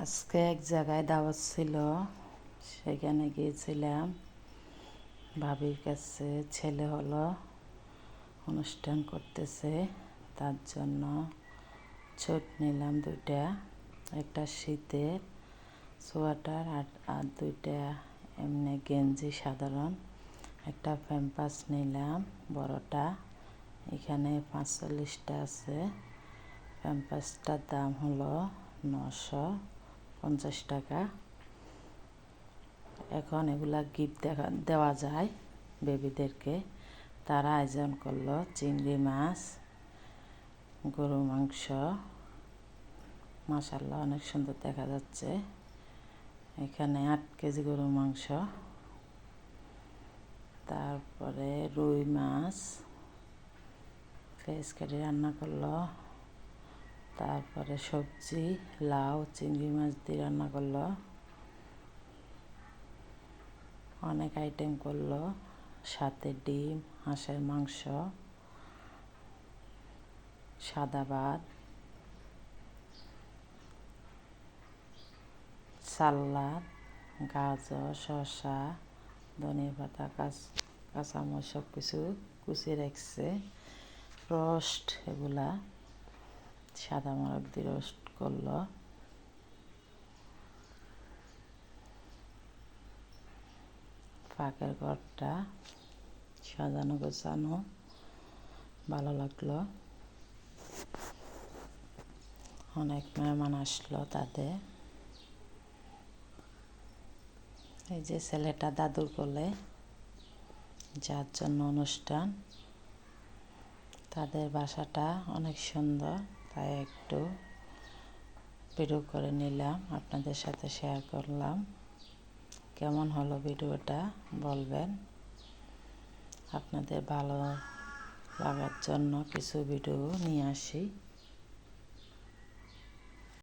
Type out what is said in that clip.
আজকে এক জায়গায় দাওয়াত ছিল, সেখানে গিয়েছিলাম। ভাবির কাছে ছেলে হলো, অনুষ্ঠান করতেছে, তার জন্য ছোট নিলাম দুইটা, একটা শীতের সোয়েটার আর দুইটা এমনি গেঞ্জি সাধারণ, একটা প্যাম্পাস নিলাম বড়টা। এখানে 45টা আছে। প্যাম্পাসটার দাম হলো 950 টাকা। এখন এগুলা গিফট দেওয়া যায় বেবিদেরকে। তারা আয়োজন করলো চিংড়ি মাছ, গরু মাংস। মাশাআল্লাহ অনেক সুন্দর দেখা যাচ্ছে। এখানে 8 কেজি গরু মাংস, তারপরে রুই মাছ ফ্রেশ কেটে রান্না করলো, তারপরে সবজি লাউ চিংড়ি মাছ দিয়ে রান্না করলো, অনেক আইটেম করলো, সাথে ডিম, হাঁসের মাংস, সাদা ভাত, সালাদ, গাজর, শসা, ধনিয়া পাতা, কাঁচামরিচ সব কিছু কুচিয়ে রাখছে। রোস্ট, এগুলা সাদা মোরগ দিয়ে রোস্ট করলো। পাকের ঘরটা সাজানো গোছানো, ভালো লাগলো। অনেক মেহমান আসলো তাদের। এই যে ছেলেটা দাদুর কোলে, যার জন্য অনুষ্ঠান। তাদের বাসাটা অনেক সুন্দর, তাই একটু ভিডিও করে নিলাম, আপনাদের সাথে শেয়ার করলাম। কেমন হলো ভিডিওটা বলবেন। আপনাদের ভালো লাগার জন্য কিছু ভিডিও নিয়ে আসি।